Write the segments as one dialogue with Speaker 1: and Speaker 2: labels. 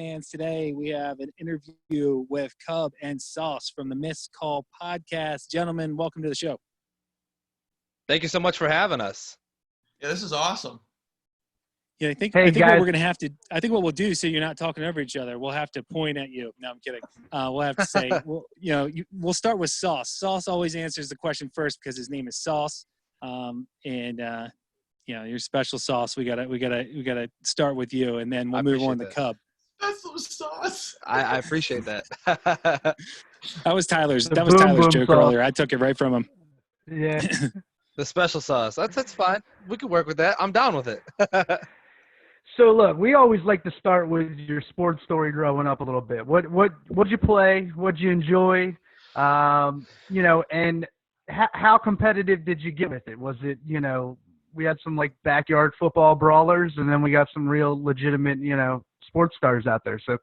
Speaker 1: fans. Today we have an interview with Cub and Sauce from the Missed Call podcast. Gentlemen, welcome to the show.
Speaker 2: Thank you so much for having us.
Speaker 3: Yeah, this is awesome.
Speaker 1: Yeah, I think
Speaker 4: Hey,
Speaker 1: what
Speaker 4: guys.
Speaker 1: we're gonna have to. I think what we'll do, so you're not talking over each other. We'll have to point at you. No, I'm kidding. We'll have to say, we'll start with Sauce. Sauce always answers the question first because his name is Sauce. Your special Sauce. We gotta start with you, and then we'll move on to Cub.
Speaker 3: That's some sauce.
Speaker 2: I appreciate that.
Speaker 1: That was Tyler's
Speaker 4: The
Speaker 1: Tyler's
Speaker 4: boom
Speaker 1: joke
Speaker 4: sauce.
Speaker 1: earlier. I took it right from him.
Speaker 4: Yeah.
Speaker 2: The special sauce. That's fine. We can work with that. I'm down with it.
Speaker 4: So look, we always like to start with your sports story growing up a little bit. What'd you play? What'd you enjoy? And how competitive did you get with it? Was it, we had some like backyard football brawlers, and then we got some real legitimate, sports stars out there. So,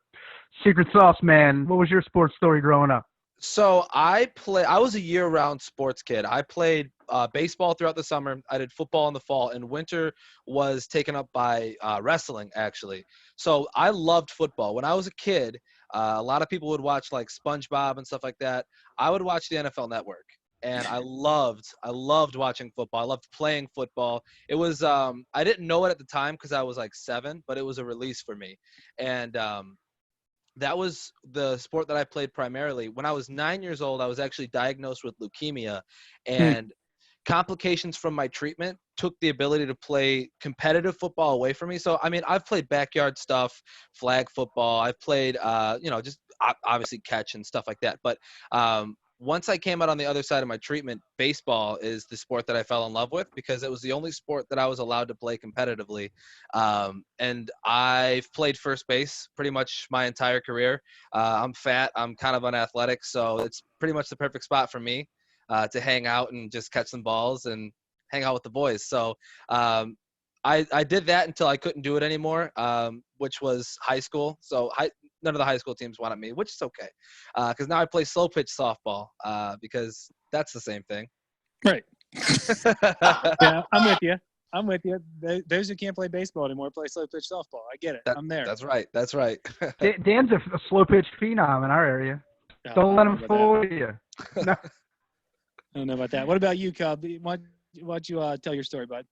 Speaker 4: Secret Sauce, man, what was your sports story growing up?
Speaker 2: So I was a year-round sports kid. I played baseball throughout the summer. I did football in the fall, and winter was taken up by wrestling, actually. So I loved football. When I was a kid, a lot of people would watch like SpongeBob and stuff like that. I would watch the NFL Network, and I loved watching football. I loved playing football. It was I didn't know it at the time because I was like 7, but it was a release for me, and that was the sport that I played primarily. When I was 9 years old, I was actually diagnosed with leukemia, and complications from my treatment took the ability to play competitive football away from me. So, I mean, I've played backyard stuff, flag football. I've played, just obviously catch and stuff like that. But once I came out on the other side of my treatment, baseball is the sport that I fell in love with because it was the only sport that I was allowed to play competitively. And I've played first base pretty much my entire career. I'm fat. I'm kind of unathletic. So it's pretty much the perfect spot for me to hang out and just catch some balls and hang out with the boys. So I did that until I couldn't do it anymore, which was high school. So none of the high school teams wanted me, which is okay. Because now I play slow pitch softball because that's the same thing.
Speaker 1: Right. Yeah, I'm with you. Those who can't play baseball anymore play slow pitch softball. I get it. I'm there.
Speaker 2: That's right.
Speaker 4: Dan's a slow pitch phenom in our area.
Speaker 1: No,
Speaker 4: Don't let
Speaker 1: I
Speaker 4: him fool you. No.
Speaker 1: I don't know about that. What about you, Cub? Why don't you tell your story, bud?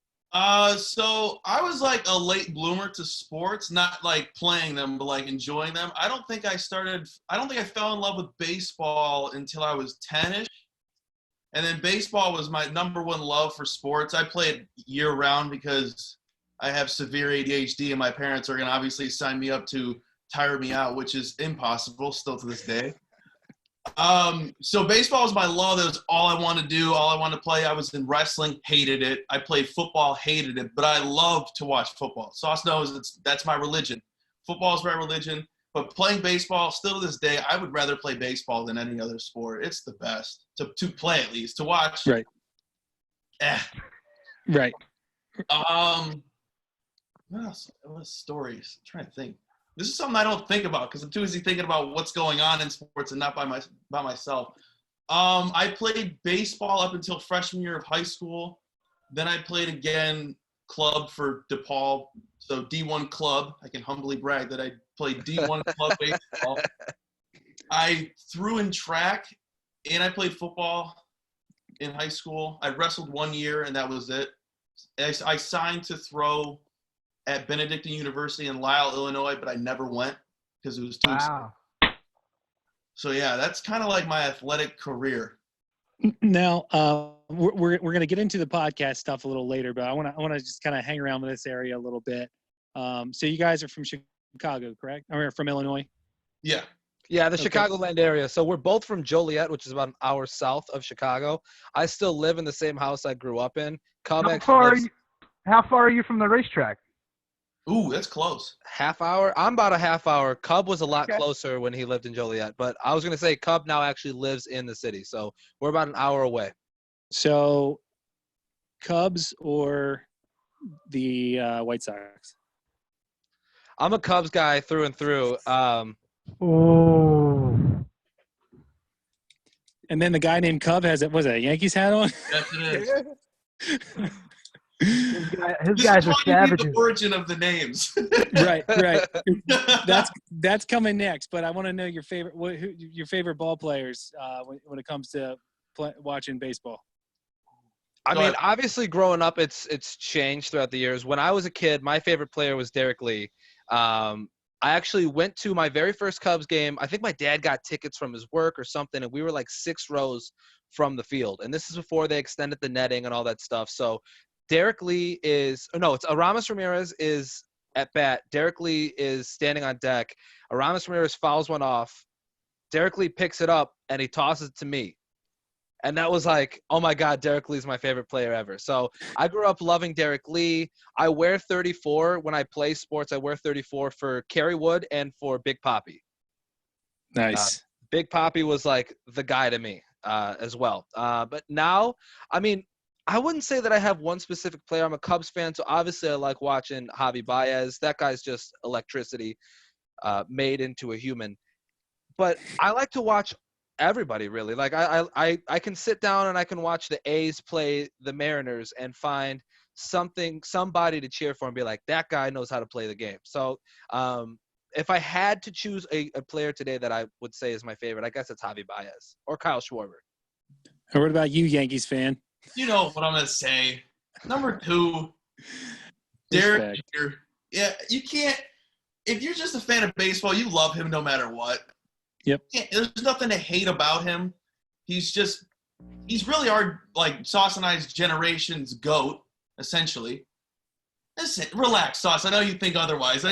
Speaker 3: So I was like a late bloomer to sports, not like playing them, but like enjoying them. I don't think I fell in love with baseball until I was 10-ish. And then baseball was my number one love for sports. I played year round because I have severe ADHD and my parents are going to obviously sign me up to tire me out, which is impossible still to this day. So baseball was my love. That was all I wanted to do, all I wanted to play. I was in wrestling, hated it. I played football, hated it, but I love to watch football. Sauce knows that's my religion. Football is my religion, but playing baseball, still to this day, I would rather play baseball than any other sport. It's the best to play, at least to watch.
Speaker 1: Right. Right.
Speaker 3: What else? What stories? I'm trying to think. This is something I don't think about because I'm too busy thinking about what's going on in sports and not by myself. I played baseball up until freshman year of high school. Then I played again club for DePaul, so D1 club. I can humbly brag that I played D1 club baseball. I threw in track, and I played football in high school. I wrestled 1 year, and that was it. I signed to throw at Benedictine University in Lisle, Illinois, but I never went because it was too
Speaker 4: Wow.
Speaker 3: So yeah, that's kind of like my athletic career.
Speaker 1: Now, we're going to get into the podcast stuff a little later, but I want to just kind of hang around with this area a little bit. So you guys are from Chicago, correct? Or from Illinois?
Speaker 3: Yeah.
Speaker 2: Yeah, the
Speaker 1: Okay.
Speaker 2: Chicagoland area. So we're both from Joliet, which is about an hour south of Chicago. I still live in the same house I grew up in. Cub
Speaker 4: How
Speaker 2: actually
Speaker 4: far are you from the racetrack?
Speaker 3: Ooh, that's close.
Speaker 2: half hour. I'm about a half hour. Cub was a lot
Speaker 4: Okay.
Speaker 2: closer when he lived in Joliet, but I was going to say Cub now actually lives in the city. So we're about an hour away.
Speaker 1: So Cubs or the White Sox?
Speaker 2: I'm a Cubs guy through and through.
Speaker 4: Oh.
Speaker 1: And then the guy named Cub has a Yankees hat on?
Speaker 3: Yes, it is.
Speaker 4: His
Speaker 3: This
Speaker 4: guys
Speaker 3: is
Speaker 4: are
Speaker 3: why you need
Speaker 4: savages.
Speaker 3: the origin of the names.
Speaker 1: Right. That's coming next. But I want to know your favorite ball players when it comes to watching baseball.
Speaker 2: I
Speaker 3: Go
Speaker 2: mean,
Speaker 3: ahead.
Speaker 2: obviously, growing up, it's changed throughout the years. When I was a kid, my favorite player was Derek Lee. I actually went to my very first Cubs game. I think my dad got tickets from his work or something, and we were like 6 rows from the field. And this is before they extended the netting and all that stuff. So Derek Lee it's Aramis Ramirez is at bat. Derek Lee is standing on deck. Aramis Ramirez fouls one off. Derek Lee picks it up, and he tosses it to me. And that was like, oh my God, Derek Lee's my favorite player ever. So I grew up loving Derek Lee. I wear 34 when I play sports. I wear 34 for Kerry Wood and for Big Papi.
Speaker 1: Nice.
Speaker 2: Big Papi was like the guy to me as well. But now, I mean, I wouldn't say that I have one specific player. I'm a Cubs fan, so obviously I like watching Javi Baez. That guy's just electricity made into a human. But I like to watch everybody, really. Like I can sit down and I can watch the A's play the Mariners and find somebody to cheer for and be like, that guy knows how to play the game. So if I had to choose a player today that I would say is my favorite, I guess it's Javi Baez or Kyle Schwarber.
Speaker 1: And what about you, Yankees fan?
Speaker 3: You know what I'm gonna say. Number 2, Derek
Speaker 1: Respect.
Speaker 3: Jeter. Yeah, you can't. If you're just a fan of baseball, you love him no matter what.
Speaker 1: Yep.
Speaker 3: There's nothing to hate about him. He's really our, like, Sauce and I's generation's GOAT, essentially. Listen, relax, Sauce. I know you think otherwise.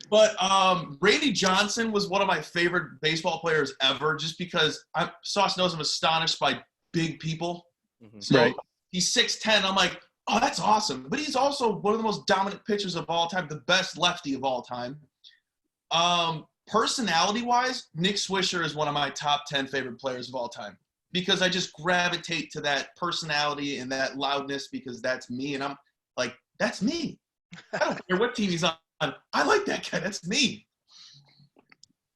Speaker 3: But Randy Johnson was one of my favorite baseball players ever, just because Sauce knows I'm astonished by big people.
Speaker 2: Mm-hmm.
Speaker 3: So
Speaker 1: Right.
Speaker 3: he's 6'10". I'm like, oh, that's awesome. But he's also one of the most dominant pitchers of all time, the best lefty of all time. Personality-wise, Nick Swisher is one of my top 10 favorite players of all time, because I just gravitate to that personality and that loudness, because that's me. And I'm like, that's me. I don't care what team he's on. I like that guy. That's me.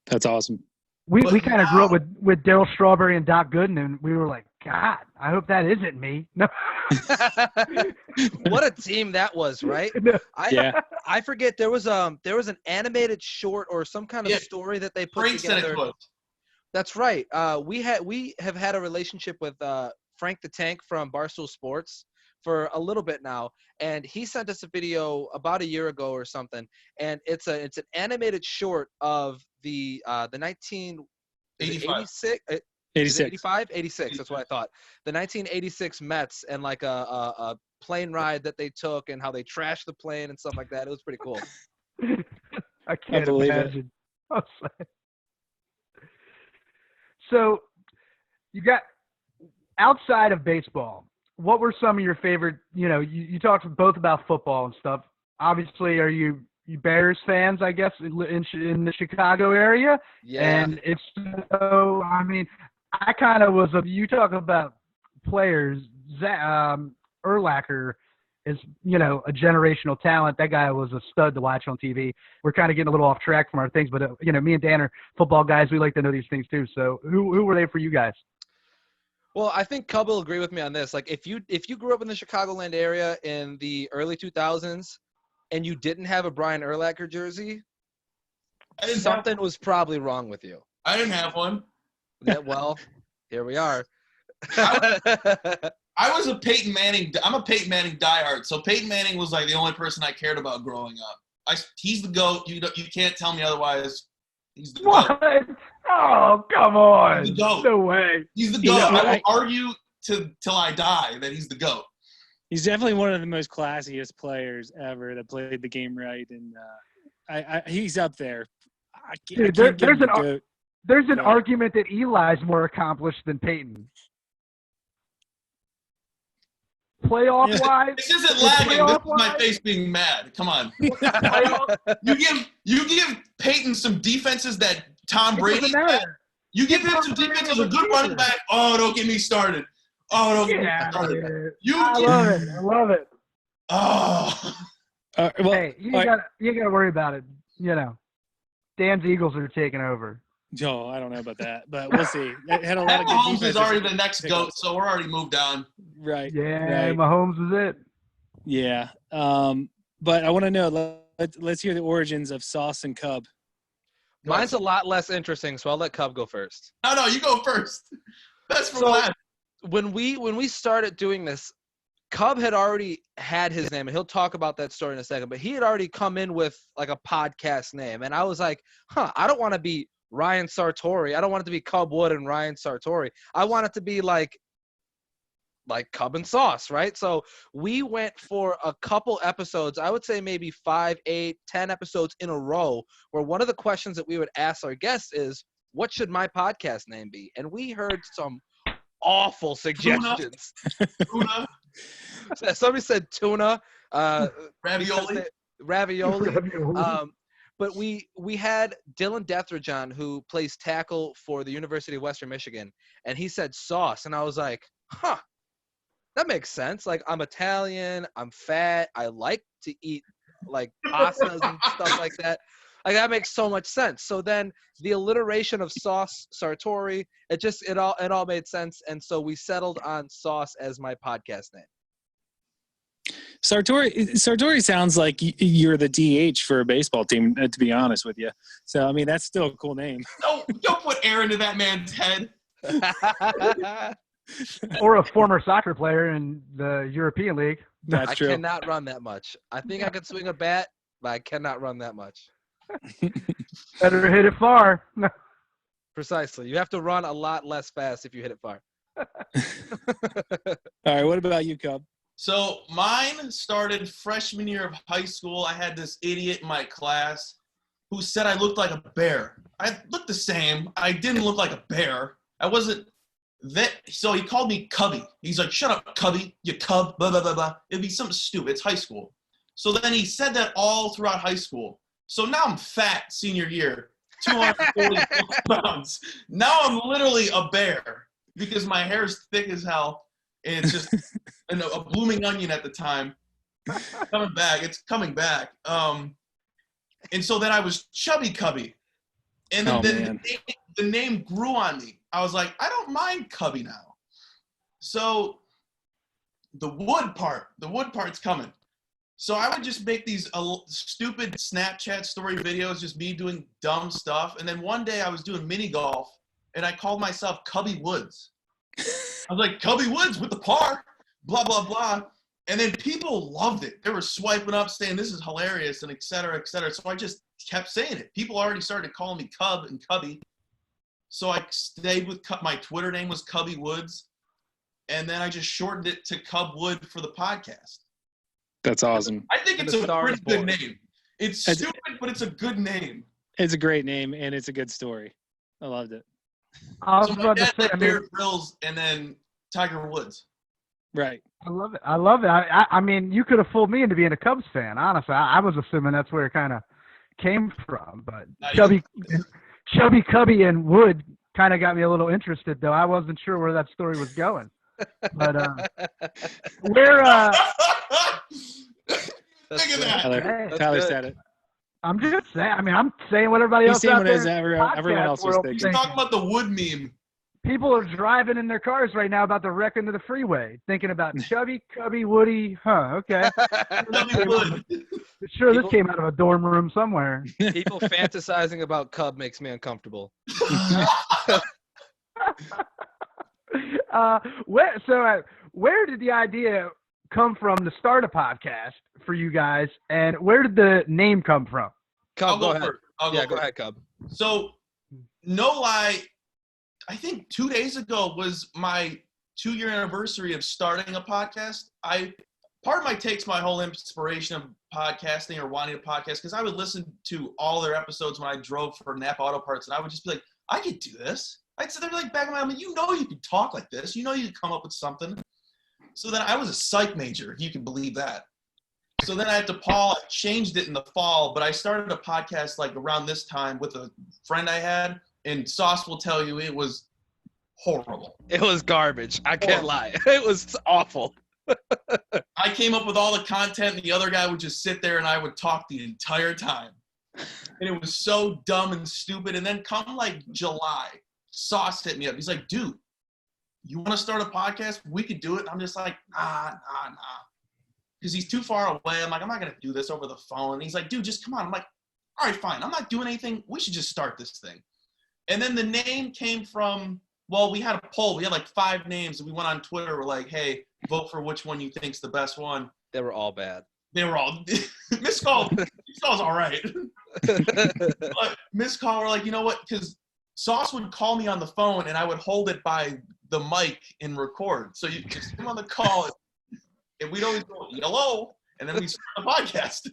Speaker 1: That's awesome.
Speaker 4: We
Speaker 3: But
Speaker 4: kind of grew up with Darryl Strawberry and Doc Gooden, and we were like, God, I hope that isn't me. No.
Speaker 2: What a team that was, right?
Speaker 4: No.
Speaker 2: I forget there was an animated short or some kind of story that they put
Speaker 3: Frank said it
Speaker 2: together.
Speaker 3: to us.
Speaker 2: That's right. We have had a relationship with Frank the Tank from Barstool Sports for a little bit now, and he sent us a video about a year ago or something, and it's an animated short of the 1986. 86. That's what I thought. The 1986 Mets and like a plane ride that they took and how they trashed the plane and stuff like that. It was pretty cool.
Speaker 4: I can't
Speaker 1: believe it.
Speaker 4: imagine. So, you got outside of baseball, what were some of your favorite? You talked both about football and stuff. Obviously, are you Bears fans? I guess in the Chicago area.
Speaker 2: Yeah.
Speaker 4: And if so, I mean, I kind of was. You talk about players. Urlacher is, a generational talent. That guy was a stud to watch on TV. We're kind of getting a little off track from our things, but me and Dan are football guys. We like to know these things too. So who were they for you guys?
Speaker 2: Well, I think Cub will agree with me on this. Like, if you grew up in the Chicagoland area in the early 2000s and you didn't have a Brian Urlacher jersey, something was probably wrong with you.
Speaker 3: I didn't have one.
Speaker 2: Yeah, well, here we are.
Speaker 3: I was a Peyton Manning. I'm a Peyton Manning diehard. So Peyton Manning was like the only person I cared about growing up. He's the GOAT. You can't tell me otherwise. He's the
Speaker 4: What?
Speaker 3: GOAT.
Speaker 4: Oh, come on.
Speaker 3: He's the GOAT.
Speaker 4: No way.
Speaker 3: He's the GOAT. I will argue till I die that he's the GOAT.
Speaker 1: He's definitely one of the most classiest players ever that played the game right, and he's up there.
Speaker 4: Dude, there's an argument that Eli's more accomplished than Peyton. Playoff-wise?
Speaker 3: This isn't lagging. This is my face being mad. Come on. You give Peyton some defenses that Tom Brady had. You give him some defenses, a good running back. Oh, don't get me started. Oh, don't get me started.
Speaker 4: I love it.
Speaker 3: Oh.
Speaker 4: Hey, you gotta worry about it. Dan's Eagles are taking over.
Speaker 1: No, I don't know about that, but we'll see. It had a lot of good
Speaker 3: Mahomes is
Speaker 1: defenses.
Speaker 3: already the next
Speaker 1: pickups.
Speaker 3: GOAT, so we're already moved on.
Speaker 1: Right.
Speaker 4: Yeah,
Speaker 1: Right.
Speaker 4: Mahomes is it.
Speaker 1: Yeah. But I want to know. Let's hear the origins of Sauce and Cub.
Speaker 2: Mine's a lot less interesting, so I'll let Cub go first.
Speaker 3: No, you go first. That's for
Speaker 2: So-
Speaker 3: last.
Speaker 2: When we started doing this, Cub had already had his name, and he'll talk about that story in a second, but he had already come in with like a podcast name. And I was like, I don't want to be Ryan Sartori. I don't want it to be Cub Wood and Ryan Sartori. I want it to be like Cub and Sauce, right? So we went for a couple episodes, I would say maybe 5, 8, 10 episodes in a row, where one of the questions that we would ask our guests is, what should my podcast name be? And we heard some awful suggestions.
Speaker 3: Tuna,
Speaker 2: Somebody said tuna,
Speaker 3: ravioli.
Speaker 2: ravioli.
Speaker 4: Ravioli.
Speaker 2: But we had Dylan Dethridge on, who plays tackle for the University of Western Michigan, and he said sauce, and I was like, that makes sense. Like, I'm Italian, I'm fat, I like to eat like pastas and stuff like that. Like, that makes so much sense. So then the alliteration of Sauce Sartori, it all made sense, and so we settled on Sauce as my podcast name.
Speaker 1: Sartori sounds like you're the DH for a baseball team, to be honest with you. So, I mean, that's still a cool name.
Speaker 3: Don't put air into that man's head.
Speaker 4: Or a former soccer player in the European League.
Speaker 1: That's true.
Speaker 2: I cannot run that much. I think I could swing a bat, but I cannot run that much.
Speaker 4: Better hit it far.
Speaker 2: Precisely. You have to run a lot less fast if you hit it far.
Speaker 1: All right, what about you, Cub?
Speaker 3: So mine started freshman year of high school. I had this idiot in my class who said I looked like a bear. I looked the same. I didn't look like a bear. I wasn't that. So he called me Cubby. He's like, shut up, Cubby, you cub, blah, blah, blah, blah. It'd be something stupid. It's high school. So then he said that all throughout high school. So now I'm fat senior year, 240 pounds. Now I'm literally a bear because my hair is thick as hell. And it's just a blooming onion at the time. It's coming back. And so then I was Chubby Cubby. And then the name grew on me. I was like, I don't mind Cubby now. So the wood part's coming. So I would just make these stupid Snapchat story videos, just me doing dumb stuff. And then one day I was doing mini golf, and I called myself Cubby Woods. I was like, Cubby Woods with the par, blah, blah, blah. And then people loved it. They were swiping up saying, this is hilarious, and et cetera, et cetera. So I just kept saying it. People already started calling me Cub and Cubby. So I stayed with my Twitter name was Cubby Woods. And then I just shortened it to Cub Wood for the podcast.
Speaker 1: That's awesome.
Speaker 3: I think it's a pretty good name. It's stupid, but it's a good name.
Speaker 1: It's a great name, and it's a good story. I loved it.
Speaker 4: I was
Speaker 3: So my
Speaker 4: about to
Speaker 3: dad
Speaker 4: say,
Speaker 3: like
Speaker 4: I mean,
Speaker 3: Bear Grylls and then Tiger Woods.
Speaker 1: Right.
Speaker 4: I love it. I mean, you could have fooled me into being a Cubs fan. Honestly, I was assuming that's where it kind of came from. But Chubby Cubby and Wood kind of got me a little interested, though. I wasn't sure where that story was going. But where?
Speaker 3: Think of that.
Speaker 1: Tyler said it.
Speaker 4: I'm just saying. I mean, I'm saying what everybody else
Speaker 1: He's saying
Speaker 4: out
Speaker 1: what
Speaker 4: there.
Speaker 1: everyone else was
Speaker 4: world
Speaker 1: thinking.
Speaker 3: He's talking about the wood meme.
Speaker 4: People are driving in their cars right now about to wreck into the freeway, thinking about Chubby, Cubby, Woody. Okay.
Speaker 3: Cubby Wood.
Speaker 4: Sure, this came out of a dorm room somewhere.
Speaker 2: People fantasizing about Cub makes me uncomfortable.
Speaker 4: Where did the idea come from to start a podcast for you guys, and where did the name come from?
Speaker 2: Cub, go ahead.
Speaker 3: Go
Speaker 2: ahead, Cub.
Speaker 3: So, no lie, I think 2 days ago was my 2-year anniversary of starting a podcast. Part of my takes my whole inspiration of podcasting or wanting a podcast because I would listen to all their episodes when I drove for Napa Auto Parts, and I would just be like, I could do this. I'd sit there like back in my mind, you know you could talk like this. You know you could come up with something. So then I was a psych major, if you can believe that. So then I changed it in the fall, but I started a podcast like around this time with a friend I had, and Sauce will tell you it was horrible.
Speaker 2: It was garbage. I can't lie. It was awful.
Speaker 3: I came up with all the content, and the other guy would just sit there, and I would talk the entire time. And it was so dumb and stupid. And then come like July, Sauce hit me up. He's like, dude, you want to start a podcast? We could do it. And I'm just like, nah. Because he's too far away. I'm like, I'm not going to do this over the phone. And he's like, dude, just come on. I'm like, all right, fine. I'm not doing anything. We should just start this thing. And then the name came from, well, we had a poll. We had like 5 names. And we went on Twitter. We're like, hey, vote for which one you think's the best one.
Speaker 2: They were all bad.
Speaker 3: They were all – Miss Call's all right. But Miss Call, we're like, you know what? Because Sauce would call me on the phone, and I would hold it by the mic and record. So you just him on the call, and we'd always go, hello, and then we start the podcast.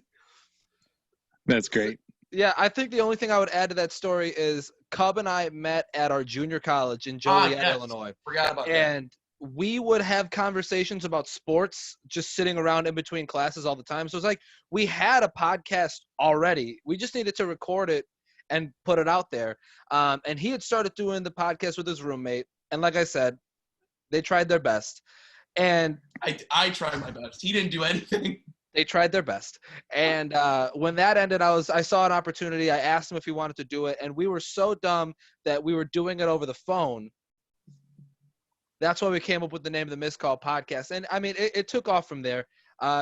Speaker 1: That's great.
Speaker 2: Yeah, I think the only thing I would add to that story is Cub and I met at our junior college in Joliet, Illinois.
Speaker 3: Forgot about that.
Speaker 2: And we would have conversations about sports just sitting around in between classes all the time. So it's like we had a podcast already. We just needed to record it and put it out there. And he had started doing the podcast with his roommate. And like I said, they tried their best. And
Speaker 3: I tried my best. He didn't do anything.
Speaker 2: They tried their best. And when that ended, I saw an opportunity. I asked him if he wanted to do it. And we were so dumb that we were doing it over the phone. That's why we came up with the name of the Missed Call podcast. And, I mean, it took off from there.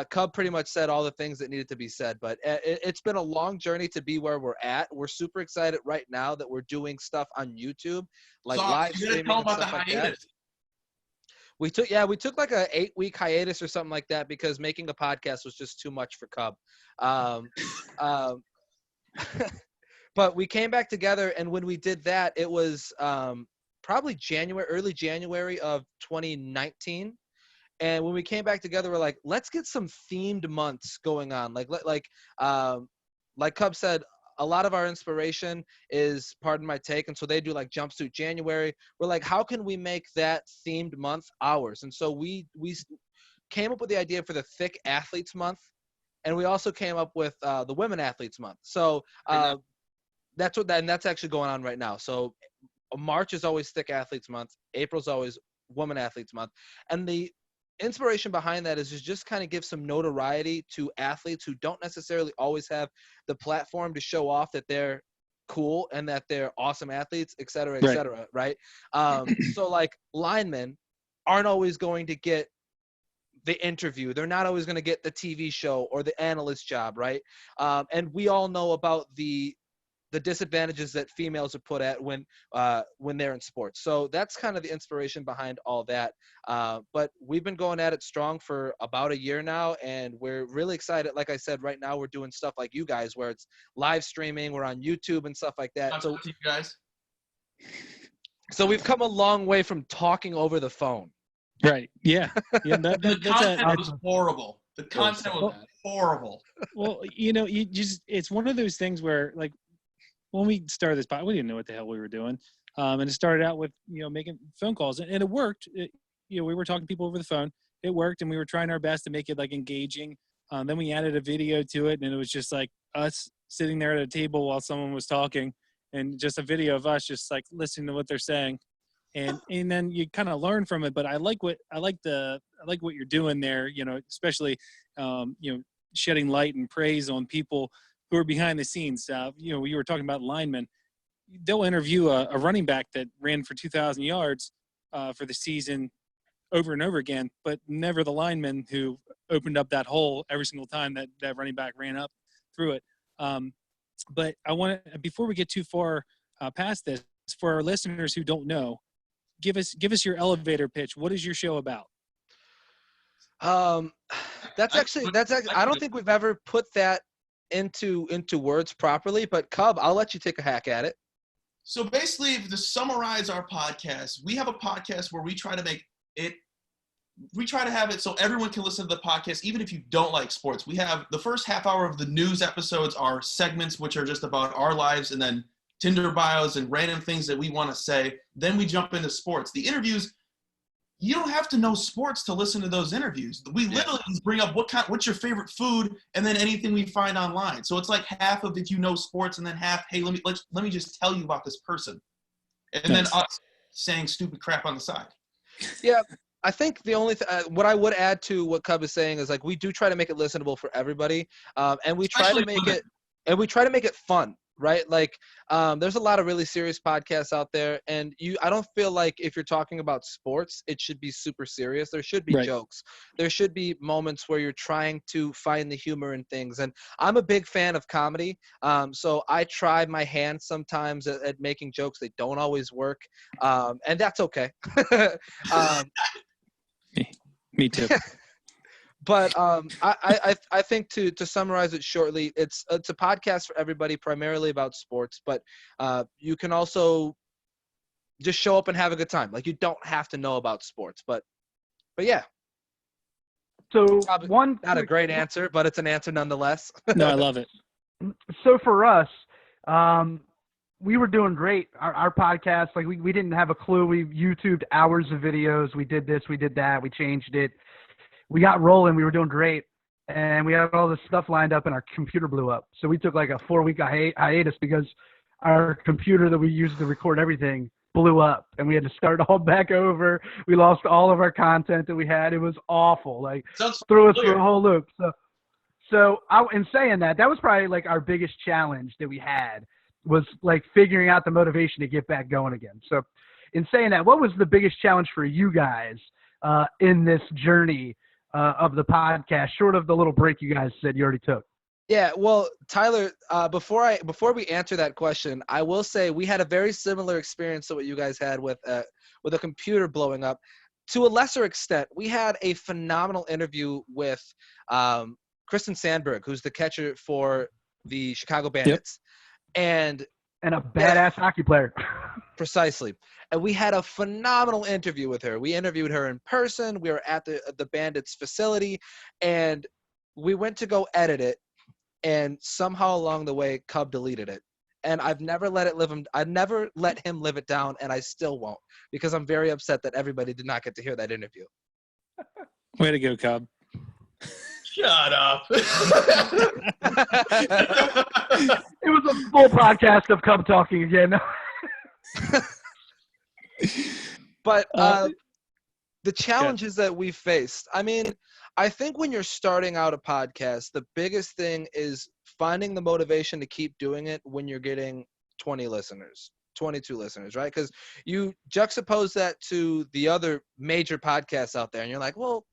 Speaker 2: Cub pretty much said all the things that needed to be said. But it's been a long journey to be where we're at. We're super excited right now that we're doing stuff on YouTube, like live streaming and stuff like that. We took like a 8-week hiatus or something like that because making a podcast was just too much for Cub. But we came back together, and when we did that, it was probably early January of 2019. And when we came back together, we're like, let's get some themed months going on. Like Cub said, a lot of our inspiration is, pardon my take, and so they do like Jumpsuit January. We're like, how can we make that themed month ours? And so we came up with the idea for the Thick Athletes Month, and we also came up with the Women Athletes Month. So that's actually going on right now. So March is always Thick Athletes Month. April's always Women Athletes Month. And the inspiration behind that is just kind of give some notoriety to athletes who don't necessarily always have the platform to show off that they're cool and that they're awesome athletes, et cetera, right? So like linemen aren't always going to get the interview. They're not always going to get the TV show or the analyst job, right? And we all know about the disadvantages that females are put at when they're in sports. So that's kind of the inspiration behind all that. But we've been going at it strong for about a year now, and we're really excited. Like I said, right now we're doing stuff like you guys, where it's live streaming. We're on YouTube and stuff like that. So
Speaker 3: you guys.
Speaker 2: So we've come a long way from talking over the phone.
Speaker 1: Right. Yeah. Yeah.
Speaker 3: The content was horrible. The content was horrible.
Speaker 1: Well, it's one of those things where, like, when we started this podcast, we didn't know what the hell we were doing. And it started out with, making phone calls, and it worked. We were talking to people over the phone. It worked, and we were trying our best to make it like engaging. Then we added a video to it, and it was just like us sitting there at a table while someone was talking, and just a video of us just like listening to what they're saying. And then you kind of learn from it. But I like what you're doing there, especially, shedding light and praise on people who are behind the scenes. You were talking about linemen. They'll interview a running back that ran for 2,000 yards for the season over and over again, but never the lineman who opened up that hole every single time that running back ran up through it. But I want to, before we get too far past this, for our listeners who don't know, give us your elevator pitch. What is your show about?
Speaker 2: That's actually, I don't think we've ever put that into words properly, but Cub, I'll let you take a hack at it.
Speaker 3: So basically, to summarize our podcast, we have a podcast where we try to have it so everyone can listen to the podcast, even if you don't like sports. We have the first half hour of the news episodes are segments, which are just about our lives, and then Tinder bios and random things that we want to say. Then we jump into sports. The interviews, you don't have to know sports to listen to those interviews. We literally just bring up what's your favorite food, and then anything we find online. So it's like half of if you know sports, and then half, hey, let me just tell you about this person, and then us saying stupid crap on the side.
Speaker 2: Yeah, I think the only what I would add to what Cub is saying is, like, we do try to make it listenable for everybody, and we try to make it and we try to make it fun, right? Like, there's a lot of really serious podcasts out there, and I don't feel like if you're talking about sports, it should be super serious. There should be
Speaker 1: Right.
Speaker 2: jokes. There should be moments where you're trying to find the humor in things. And I'm a big fan of comedy, so I try my hand sometimes at making jokes. They don't always work, and that's okay.
Speaker 1: Me too.
Speaker 2: But I think to summarize it shortly, it's a podcast for everybody, primarily about sports. But you can also just show up and have a good time. Like, you don't have to know about sports, but yeah.
Speaker 4: So
Speaker 2: Probably not a great answer, but it's an answer nonetheless.
Speaker 1: No, I love it.
Speaker 4: So for us, we were doing great. Our podcast, like we didn't have a clue. We YouTubed hours of videos. We did this, we did that, we changed it. We got rolling. We were doing great. And we had all this stuff lined up and our computer blew up. So we took like a 4-week hiatus because our computer that we used to record everything blew up and we had to start all back over. We lost all of our content that we had. It was awful. Like, threw us through a whole loop. So in saying that was probably like our biggest challenge that we had, was like figuring out the motivation to get back going again. So in saying that, what was the biggest challenge for you guys in this journey of the podcast, short of the little break you guys said you already took?
Speaker 2: Yeah, well, Tyler, before we answer that question, I will say we had a very similar experience to what you guys had with a computer blowing up. To a lesser extent, we had a phenomenal interview with Kristen Sandberg, who's the catcher for the Chicago Bandits. Yep.
Speaker 4: And a badass hockey player.
Speaker 2: Precisely. And we had a phenomenal interview with her. We interviewed her in person. We were at the Bandits facility, and we went to go edit it, and somehow along the way, Cub deleted it. And I've never let him live it down, and I still won't, because I'm very upset that everybody did not get to hear that interview.
Speaker 1: Way to go, Cub.
Speaker 3: Shut up.
Speaker 4: It was a full podcast of Cub talking again.
Speaker 2: But the challenges that we faced, I mean, I think when you're starting out a podcast, the biggest thing is finding the motivation to keep doing it when you're getting 20 listeners, 22 listeners, right? Because you juxtapose that to the other major podcasts out there, and you're like, well,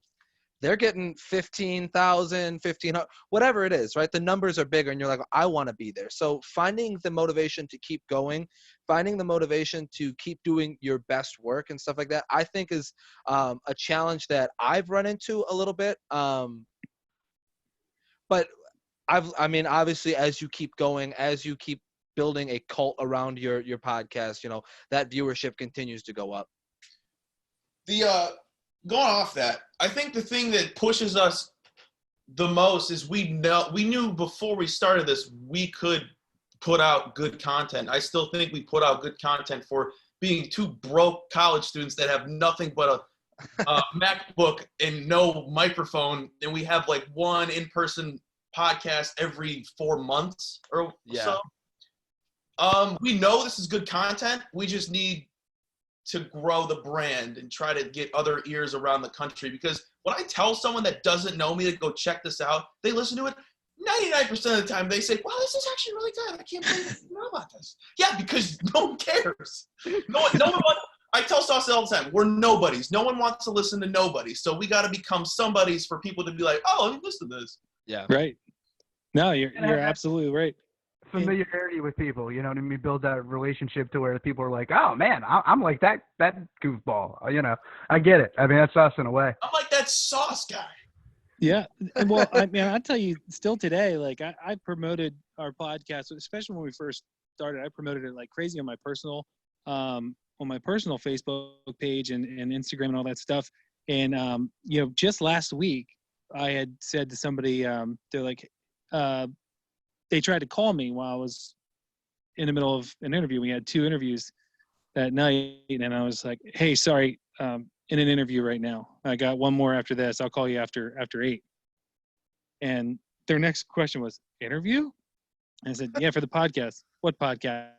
Speaker 2: they're getting 15,000, 1,500, whatever it is, right? The numbers are bigger, and you're like, I want to be there. So finding the motivation to keep going, finding the motivation to keep doing your best work and stuff like that, I think is a challenge that I've run into a little bit. But obviously, as you keep going, as you keep building a cult around your podcast, that viewership continues to go up.
Speaker 3: Going off that, I think the thing that pushes us the most is we knew before we started this, we could put out good content. I still think we put out good content for being two broke college students that have nothing but a MacBook and no microphone. And we have like one in-person podcast every 4 months or so. We know this is good content. We just need to grow the brand and try to get other ears around the country, because when I tell someone that doesn't know me to go check this out, they listen to it 99% of the time. They say, wow, this is actually really good. I can't believe you know about this. Yeah, because no one cares. No one wants, I tell Sauce all the time, we're nobodies. No one wants to listen to nobody. So we got to become somebodies for people to be like, oh, listen to this.
Speaker 2: Yeah.
Speaker 1: Right. No, you're absolutely right.
Speaker 4: Familiarity with people, you know what I mean? Build that relationship to where people are like, oh man, I'm like that goofball. I get it. I mean, that's us in a way.
Speaker 3: I'm like that Sauce guy.
Speaker 1: Yeah. Well, I tell you, still today, like I promoted our podcast, especially when we first started. I promoted it like crazy on my personal Facebook page and Instagram and all that stuff. And just last week, I had said to somebody, they're like, they tried to call me while I was in the middle of an interview. We had 2 interviews that night, and I was like, hey, sorry, in an interview right now. I got one more after this. I'll call you after 8. And their next question was, interview? And I said, yeah, for the podcast. What podcast?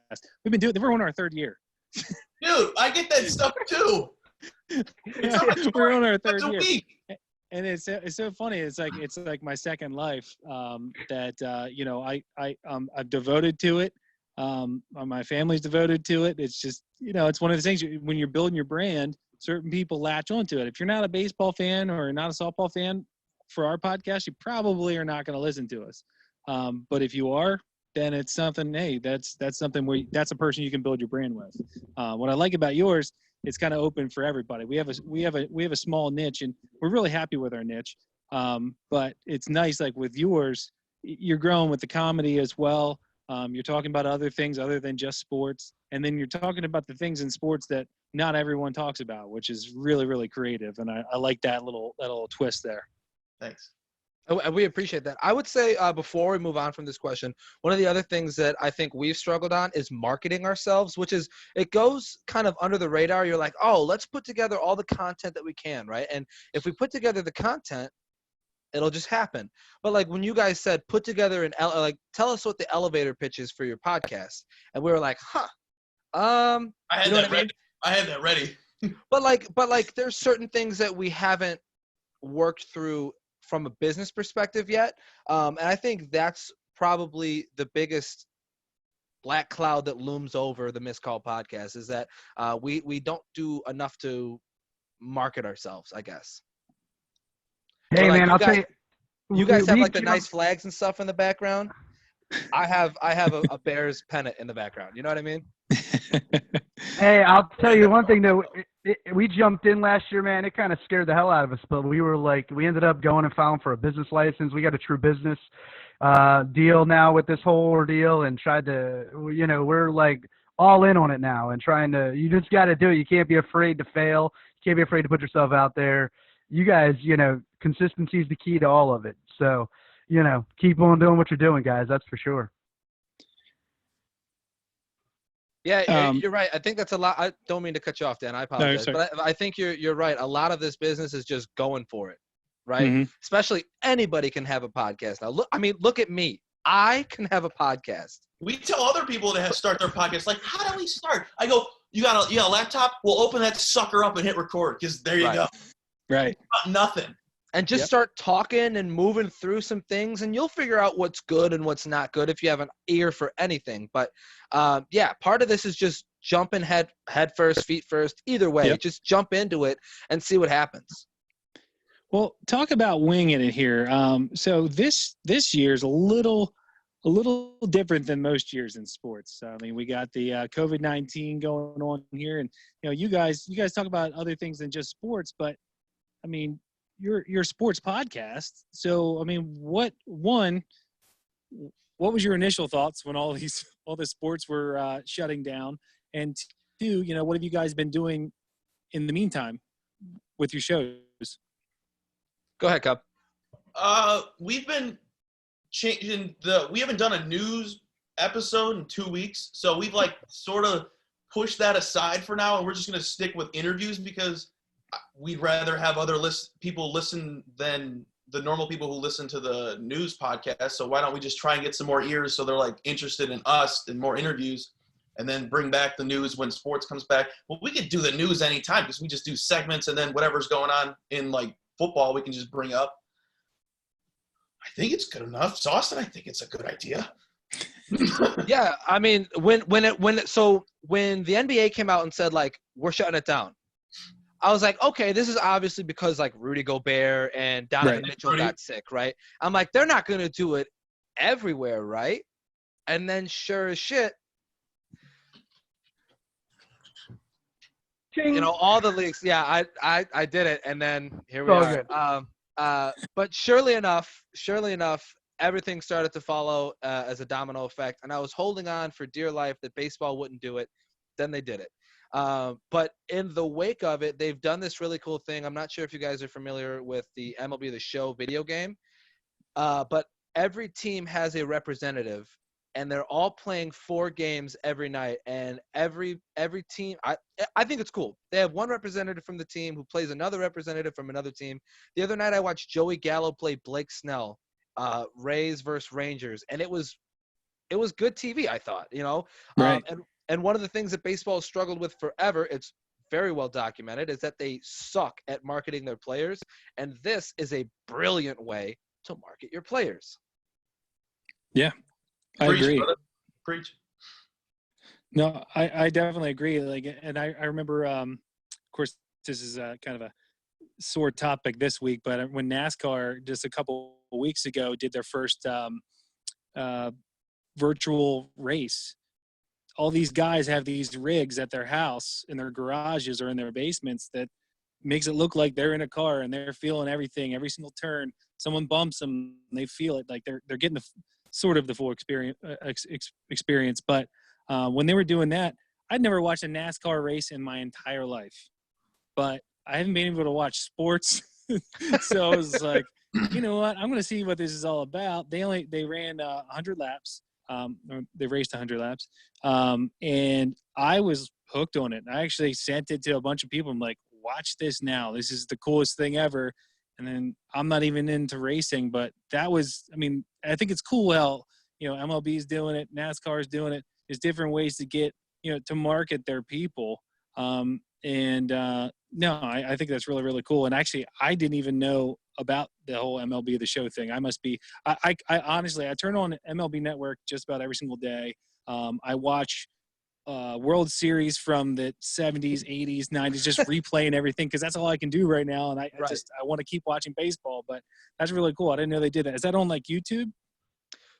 Speaker 1: We're on our 3rd year.
Speaker 3: Dude, I get that stuff too.
Speaker 1: We're on our 3rd year. and it's so funny. It's like my second life that you know I've devoted to it. My family's devoted to it. It's just it's one of the things when you're building your brand, certain people latch onto it. If you're not a baseball fan or not a softball fan, for our podcast, you probably are not going to listen to us. But if you are, then it's something. Hey, that's something where that's a person you can build your brand with. What I like about yours, it's kind of open for everybody. We have a small niche, and we're really happy with our niche. But it's nice, like with yours, you're growing with the comedy as well. You're talking about other things other than just sports, and then you're talking about the things in sports that not everyone talks about, which is really, really creative. And I like that little twist there.
Speaker 3: Thanks.
Speaker 2: And we appreciate that. I would say before we move on from this question, one of the other things that I think we've struggled on is marketing ourselves, which is it goes kind of under the radar. You're like, oh, let's put together all the content that we can, right? And if we put together the content, it'll just happen. But like when you guys said, put together tell us what the elevator pitch is for your podcast, and we were like,
Speaker 3: I had that ready. I had that ready.
Speaker 2: But like, there's certain things that we haven't worked through from a business perspective yet, and I think that's probably the biggest black cloud that looms over the Missed Call podcast is that we don't do enough to market ourselves, I guess.
Speaker 4: Hey,
Speaker 2: like,
Speaker 4: man, I'll tell you.
Speaker 2: You guys have like the nice flags and stuff in the background. I have a Bears pennant in the background. You know what I mean?
Speaker 4: Hey, I'll tell you one thing though. We jumped in last year, man. It kind of scared the hell out of us, but we ended up going and filing for a business license. We got a true business deal now with this whole ordeal, and tried to, we're like all in on it now and trying to. You just got to do it. You can't be afraid to fail. You can't be afraid to put yourself out there. You guys, consistency is the key to all of it. So, keep on doing what you're doing, guys. That's for sure.
Speaker 2: Yeah, you're right. I think that's a lot. I don't mean to cut you off, Dan. I apologize. No, but I think you're right. A lot of this business is just going for it, right? Mm-hmm. Especially anybody can have a podcast now. Look at me. I can have a podcast.
Speaker 3: We tell other people to start their podcast. Like, how do we start? I go, you got a laptop? We'll open that sucker up and hit record because there you go.
Speaker 1: Right.
Speaker 3: Nothing.
Speaker 2: And just start talking and moving through some things, and you'll figure out what's good and what's not good if you have an ear for anything. But, part of this is just jumping head first, feet first, either way. Just jump into it and see what happens.
Speaker 1: Well, talk about winging it here. So this year's a little different than most years in sports. We got the COVID-19 going on here, and you guys talk about other things than just sports, but your sports podcast. So, what was your initial thoughts when all the sports were shutting down? And two, what have you guys been doing in the meantime with your shows?
Speaker 2: Go ahead, Cub.
Speaker 3: We've been changing we haven't done a news episode in 2 weeks. So we've sort of pushed that aside for now. And we're just going to stick with interviews because we'd rather have other people listen than the normal people who listen to the news podcast. So why don't we just try and get some more ears so they're interested in us and more interviews, and then bring back the news when sports comes back. Well, we could do the news anytime because we just do segments, and then whatever's going on in football we can just bring up. I think it's good enough. So Austin, I think it's a good idea.
Speaker 2: Yeah, when the NBA came out and said we're shutting it down, I was like, okay, this is obviously because Rudy Gobert and Donovan Mitchell got sick, right? I'm like, they're not going to do it everywhere, right? And then sure as shit, all the leagues. Yeah, I did it, and then here we are. But surely enough, everything started to follow as a domino effect, and I was holding on for dear life that baseball wouldn't do it. Then they did it. But in the wake of it, they've done this really cool thing. I'm not sure if you guys are familiar with the MLB The Show video game, but every team has a representative, and they're all playing 4 games every night. And every team, I think it's cool. They have one representative from the team who plays another representative from another team. The other night, I watched Joey Gallo play Blake Snell, Rays versus Rangers, and it was good TV. I thought,
Speaker 1: Right.
Speaker 2: And one of the things that baseball has struggled with forever, it's very well documented, is that they suck at marketing their players, and this is a brilliant way to market your players.
Speaker 1: Yeah, I
Speaker 3: Preach,
Speaker 1: agree.
Speaker 3: brother. Preach.
Speaker 1: No, I definitely agree. Like, and I remember, of course, this is kind of a sore topic this week, but when NASCAR just a couple of weeks ago did their first virtual race, all these guys have these rigs at their house, in their garages or in their basements, that makes it look like they're in a car and they're feeling everything, every single turn. Someone bumps them, they feel it, like they're getting sort of the full experience. But when they were doing that, I'd never watched a NASCAR race in my entire life, but I haven't been able to watch sports. So I was like, you know what? I'm going to see what this is all about. They ran 100 laps. They raced 100 laps. And I was hooked on it. I actually sent it to a bunch of people. I'm like, watch this now. This is the coolest thing ever. And then I'm not even into racing, but that was, I mean, I think it's cool how, MLB is doing it, NASCAR is doing it. There's different ways to get, to market their people. No, I think that's really, really cool. And actually, I didn't even know about the whole MLB The Show thing. I must be – I honestly, I turn on MLB Network just about every single day. I watch World Series from the 70s, 80s, 90s, just replaying everything because that's all I can do right now. And I want to keep watching baseball. But that's really cool. I didn't know they did that. Is that on, like, YouTube?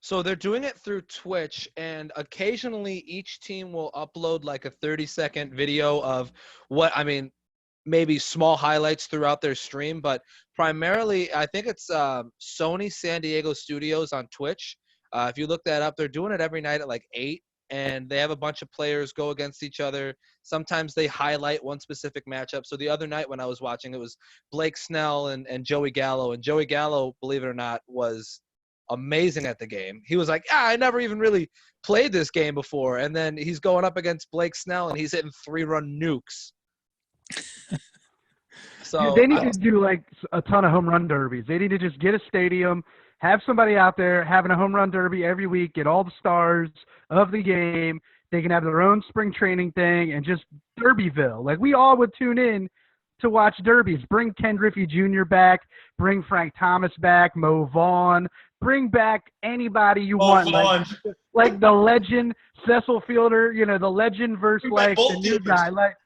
Speaker 2: So they're doing it through Twitch, and occasionally each team will upload like a 30-second video of maybe small highlights throughout their stream, but primarily I think it's Sony San Diego Studios on Twitch. If you look that up, they're doing it every night at like 8, and they have a bunch of players go against each other. Sometimes they highlight one specific matchup. So the other night when I was watching, it was Blake Snell and Joey Gallo, and Joey Gallo, believe it or not, was amazing at the game. He was like, I never even really played this game before. And then he's going up against Blake Snell, and he's hitting 3-run nukes. So
Speaker 4: they need to do like a ton of home run derbies. They need to just get a stadium, have somebody out there having a home run derby every week, get all the stars of the game. They can have their own spring training thing and just Derbyville. Like, we all would tune in to watch derbies. Bring Ken Griffey Jr. back. Bring Frank Thomas back. Mo Vaughn. Bring back anybody you want. Like the legend Cecil Fielder, the legend versus like the new guy. Like,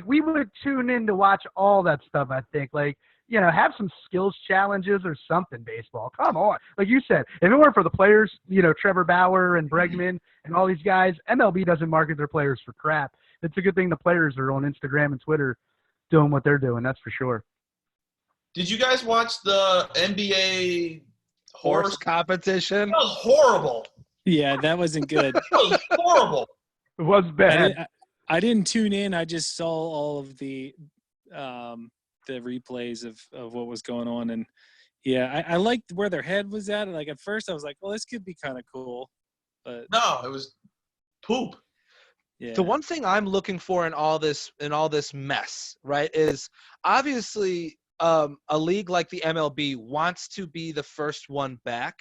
Speaker 4: we would tune in to watch all that stuff, I think. Like, have some skills challenges or something, baseball. Come on. Like you said, if it weren't for the players, Trevor Bauer and Bregman and all these guys, MLB doesn't market their players for crap. It's a good thing the players are on Instagram and Twitter doing what they're doing. That's for sure.
Speaker 3: Did you guys watch the NBA
Speaker 2: horse competition?
Speaker 3: That was horrible.
Speaker 1: Yeah, that wasn't good.
Speaker 3: That was horrible.
Speaker 4: It was bad.
Speaker 1: I didn't tune in. I just saw all of the replays of what was going on. And, yeah, I liked where their head was at. Like, at first I was like, well, this could be kind of cool. But
Speaker 3: no, it was poop.
Speaker 1: Yeah.
Speaker 2: The one thing I'm looking for in all this mess, right, is obviously a league like the MLB wants to be the first one back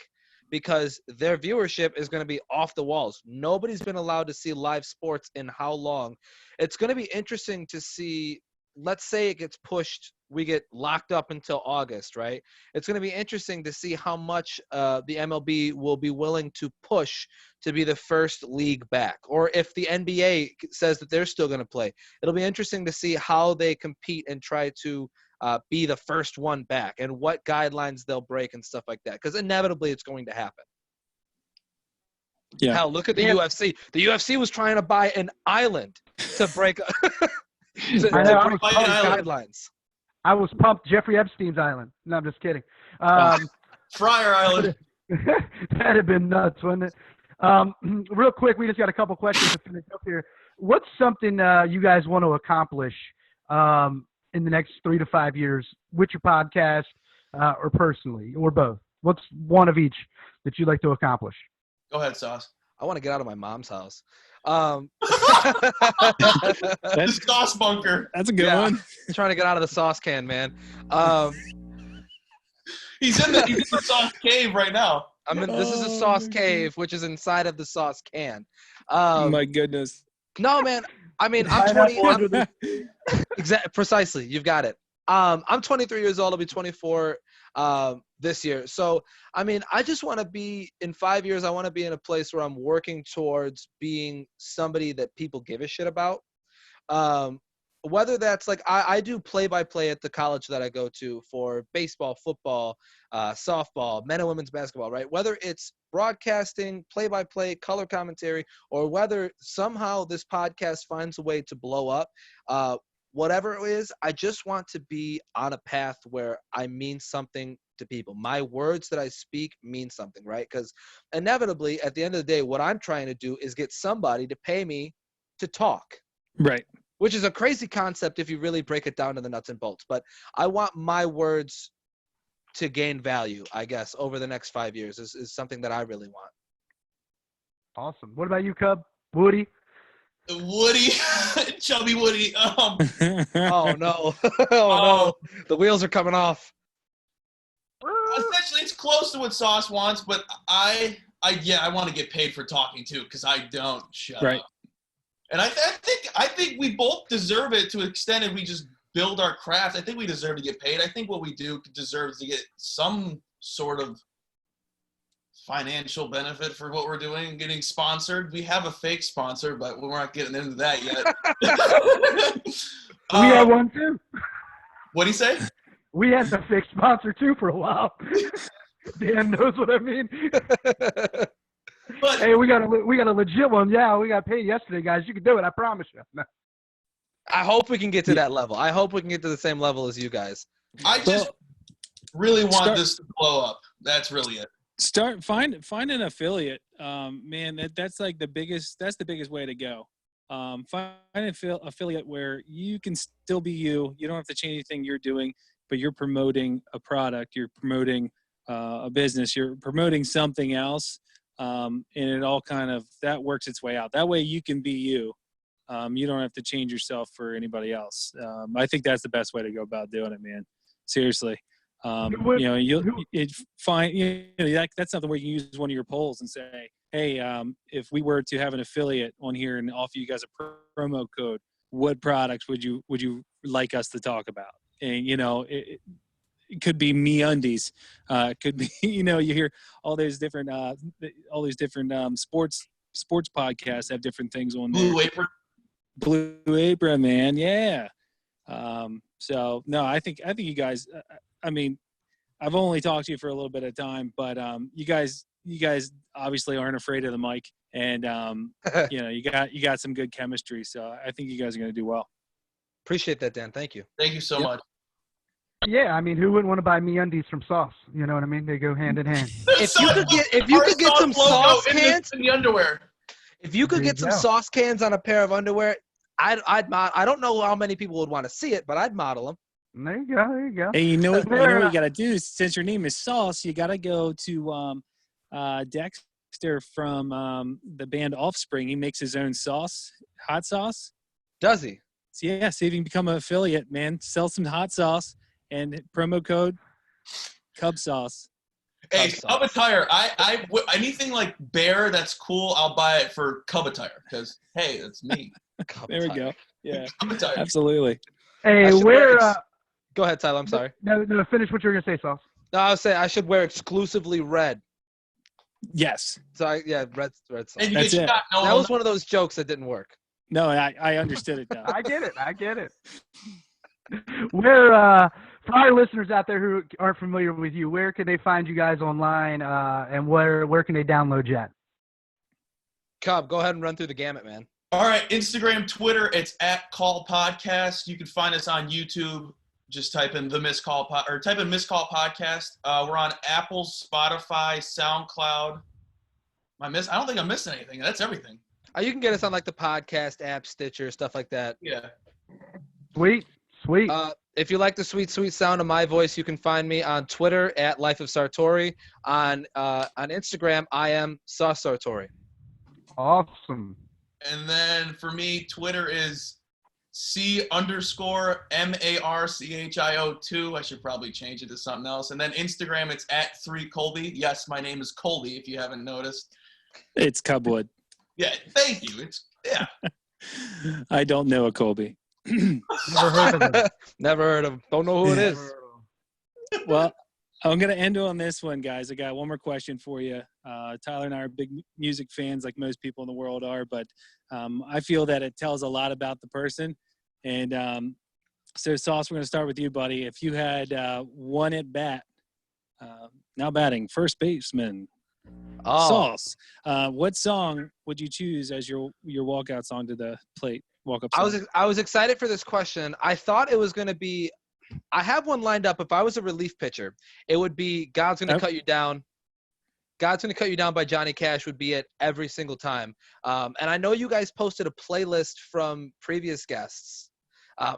Speaker 2: because their viewership is going to be off the walls. Nobody's been allowed to see live sports in how long? It's going to be interesting to see. Let's say it gets pushed, we get locked up until August, right? It's going to be interesting to see how much the MLB will be willing to push to be the first league back. Or if the NBA says that they're still going to play, it'll be interesting to see how they compete and try to be the first one back and what guidelines they'll break and stuff like that. Because inevitably it's going to happen.
Speaker 1: Yeah.
Speaker 2: Hell, look at the UFC. The UFC was trying to buy an island to break guidelines.
Speaker 4: I was pumped. Jeffrey Epstein's island. No, I'm just kidding.
Speaker 3: Fryer Island.
Speaker 4: That'd have been nuts, wouldn't it? Real quick, we just got a couple questions to finish up here. What's something you guys want to accomplish in the next 3 to 5 years with your podcast or personally or both? What's one of each that you'd like to accomplish?
Speaker 3: Go ahead, Sauce.
Speaker 2: I want to get out of my mom's house.
Speaker 3: That's sauce bunker.
Speaker 1: That's a good one.
Speaker 2: Trying to get out of the sauce can, man.
Speaker 3: He's in the sauce cave right now.
Speaker 2: This is a sauce cave, which is inside of the sauce can.
Speaker 1: My goodness.
Speaker 2: No, man. I mean, I'm 20. Exactly, precisely. You've got it. I'm 23 years old. I'll be 24 this year. So, I mean, I just want to be in 5 years. I want to be in a place where I'm working towards being somebody that people give a shit about. Whether that's like I do play-by-play at the college that I go to for baseball, football, softball, men and women's basketball, right? Whether it's broadcasting, play-by-play, color commentary, or whether somehow this podcast finds a way to blow up, whatever it is, I just want to be on a path where I mean something to people. My words that I speak mean something, right? Because inevitably, at the end of the day, what I'm trying to do is get somebody to pay me to talk.
Speaker 1: Right.
Speaker 2: Which is a crazy concept if you really break it down to the nuts and bolts. But I want my words to gain value, I guess, over the next 5 years is something that I really want.
Speaker 4: Awesome. What about you, Cub? Woody?
Speaker 3: Woody, chubby Woody.
Speaker 2: Oh, no. Oh, no. The wheels are coming off.
Speaker 3: Essentially, it's close to what Sauce wants, but I want to get paid for talking, too, because I don't shut up. And I think we both deserve it to an extent if we just build our craft. I think we deserve to get paid. I think what we do deserves to get some sort of financial benefit for what we're doing, getting sponsored. We have a fake sponsor, but we're not getting into that yet.
Speaker 4: We had one too.
Speaker 3: What'd he say?
Speaker 4: We had the fake sponsor too for a while. Dan knows what I mean.
Speaker 3: But,
Speaker 4: hey, we got a legit one. Yeah, we got paid yesterday, guys. You can do it. I promise you. No.
Speaker 2: I hope we can get to that level. I hope we can get to the same level as you guys.
Speaker 3: I just really want this to blow up. That's really it.
Speaker 1: Find an affiliate. Man, that's like the biggest way to go. Find an affiliate where you can still be you. You don't have to change anything you're doing, but you're promoting a product, you're promoting a business, you're promoting something else. And it all kind of, that works its way out. That way you can be you. You don't have to change yourself for anybody else. I think that's the best way to go about doing it, man. Seriously. That's something where you use one of your polls and say, hey, if we were to have an affiliate on here and offer you guys a promo code, what products would you like us to talk about? And, it could be MeUndies. It could be, you hear all those different sports podcasts have different things on there. Blue Apron, man. Yeah. So no, I think you guys, I mean, I've only talked to you for a little bit of time, but you guys obviously aren't afraid of the mic, and you got some good chemistry. So I think you guys are going to do well.
Speaker 2: Appreciate that, Dan. Thank you.
Speaker 3: Thank you so much.
Speaker 4: Yeah, I mean, who wouldn't want to buy MeUndies from Sauce? You know what I mean? They go hand in hand.
Speaker 2: If you could get some Sauce cans
Speaker 3: in the underwear.
Speaker 2: If you could get some Sauce cans on a pair of underwear, I don't know how many people would want to see it, but I'd model them.
Speaker 4: There you go.
Speaker 1: Hey, you know what you got to do? Since your name is Sauce, you got to go to Dexter from the band Offspring. He makes his own sauce, hot sauce.
Speaker 2: Does he?
Speaker 1: So, yeah, see if you can become an affiliate, man. Sell some hot sauce and promo code Cub Sauce.
Speaker 3: Hey, Cub Attire. I anything like Bear that's cool, I'll buy it for Cub Attire because, hey, it's me.
Speaker 1: There we go. Yeah,
Speaker 3: Cub Attire.
Speaker 1: Absolutely.
Speaker 4: Hey,
Speaker 2: Go ahead, Tyler. I'm sorry.
Speaker 4: No, finish what you were going to say, Sauce.
Speaker 2: No, I was saying I should wear exclusively red.
Speaker 1: Yes.
Speaker 2: So, red sauce.
Speaker 3: And
Speaker 1: That's it.
Speaker 2: That was one of those jokes that didn't work.
Speaker 1: No, I understood it, though.
Speaker 4: I get it. Where, for our listeners out there who aren't familiar with you, where can they find you guys online, and where can they download you at?
Speaker 2: Cub, go ahead and run through the gamut, man.
Speaker 3: All right, Instagram, Twitter, it's @CallPodcast. You can find us on YouTube. Just type in Missed Call Podcast. We're on Apple, Spotify, SoundCloud. I don't think I'm missing anything. That's everything.
Speaker 2: You can get us on like the podcast app, Stitcher, stuff like that.
Speaker 3: Yeah.
Speaker 4: Sweet.
Speaker 2: If you like the sweet, sweet sound of my voice, you can find me on Twitter @LifeOfSartori. On Instagram, I am Sauce Sartori.
Speaker 4: Awesome.
Speaker 3: And then for me, Twitter is C_MARCHIO2. I should probably change it to something else. And then Instagram, it's @3Colby. Yes, my name is Colby, if you haven't noticed.
Speaker 1: It's Cubwood.
Speaker 3: Yeah, thank you.
Speaker 1: I don't know a Colby.
Speaker 4: Never heard of him.
Speaker 2: Never heard of him. Don't know who it is.
Speaker 1: Well, I'm going to end on this one, guys. I got one more question for you. Tyler and I are big music fans like most people in the world are, but I feel that it tells a lot about the person. And so, Sauce, we're going to start with you, buddy. If you had one at bat, now batting, first baseman, Sauce, what song would you choose as your walkout song to the plate? Walk-up song.
Speaker 2: I was excited for this question. I thought it was going to be – I have one lined up. If I was a relief pitcher, it would be God's Gonna Cut You Down. God's Gonna Cut You Down by Johnny Cash would be it every single time. And I know you guys posted a playlist from previous guests,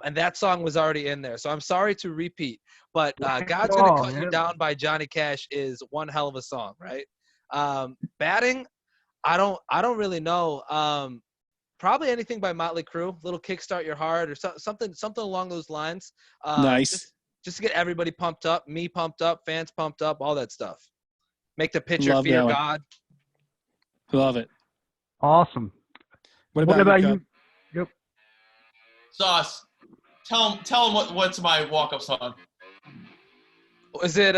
Speaker 2: and that song was already in there. So I'm sorry to repeat, but God's Gonna Cut You Down by Johnny Cash is one hell of a song, right? Batting, I don't really know. Probably anything by Motley Crue, little Kickstart Your Heart or something along those lines.
Speaker 1: Nice.
Speaker 2: Just to get everybody pumped up, me pumped up, fans pumped up, all that stuff. Make the pitcher
Speaker 1: Love
Speaker 2: fear
Speaker 1: that one.
Speaker 2: God.
Speaker 1: Love it.
Speaker 4: Awesome.
Speaker 1: What about you?
Speaker 4: you? Yep.
Speaker 3: Sauce, tell him what's my walk-up song.
Speaker 2: Is it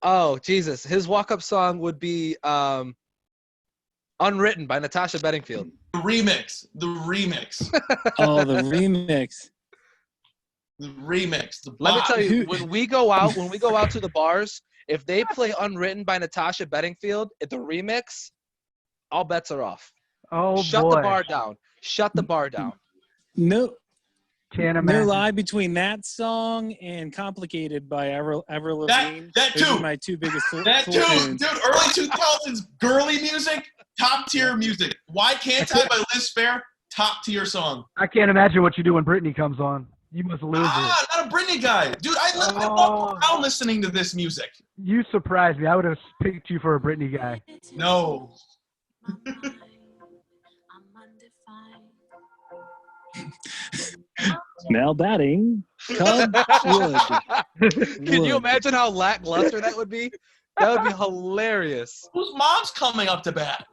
Speaker 2: oh Jesus, his walk-up song would be Unwritten by Natasha Bedingfield.
Speaker 3: The remix.
Speaker 1: Oh, the remix.
Speaker 2: Let me tell you, when we go out to the bars, if they play Unwritten by Natasha Bedingfield at the remix, all bets are off.
Speaker 4: Oh,
Speaker 2: Shut
Speaker 4: boy.
Speaker 2: the bar down. Shut the bar down.
Speaker 1: No
Speaker 4: Can't
Speaker 1: lie between that song and Complicated by Avril Lavigne.
Speaker 3: That
Speaker 1: Those
Speaker 3: too.
Speaker 1: are my two biggest
Speaker 3: That
Speaker 1: Tool
Speaker 3: too,
Speaker 1: tunes.
Speaker 3: dude. Early 2000s girly music, top tier music. Why Can't I by Liz Phair, top tier song.
Speaker 4: I can't imagine what you do when Britney comes on. You must lose it.
Speaker 3: Not a Britney guy, dude. I walk around listening to this music.
Speaker 4: You surprised me. I would have picked you for a Britney guy.
Speaker 3: No.
Speaker 1: Now batting, Cub Wood.
Speaker 2: Can you imagine how lackluster that would be? That would be hilarious.
Speaker 3: Whose mom's coming up to bat?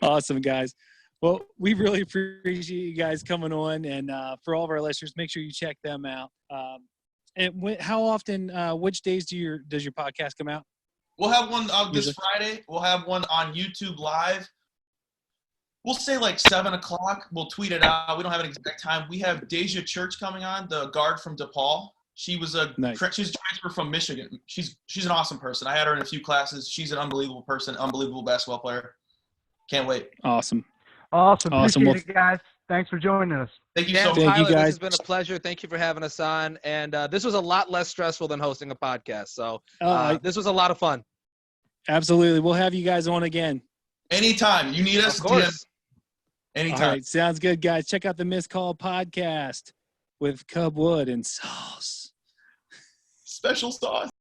Speaker 1: Awesome, guys. Well, we really appreciate you guys coming on, and for all of our listeners, make sure you check them out. And how often, which days does your podcast come out?
Speaker 3: We'll have one this Friday. We'll have one on YouTube Live. We'll say like 7 o'clock. We'll tweet it out. We don't have an exact time. We have Deja Church coming on, the guard from DePaul. She was she's a transfer from Michigan. She's an awesome person. I had her in a few classes. She's an unbelievable person, unbelievable basketball player. Can't wait.
Speaker 4: Awesome.
Speaker 1: Awesome.
Speaker 4: Appreciate it, guys. Thanks for joining us.
Speaker 3: Thank you so much.
Speaker 2: Tyler,
Speaker 1: you guys.
Speaker 2: This has been a pleasure. Thank you for having us on. And this was a lot less stressful than hosting a podcast. So this was a lot of fun.
Speaker 1: Absolutely. We'll have you guys on again.
Speaker 3: Anytime. You need us,
Speaker 2: Of course.
Speaker 3: Anytime.
Speaker 1: All right. Sounds good, guys. Check out the Missed Call podcast with Cub Wood and Sauce.
Speaker 3: Special sauce.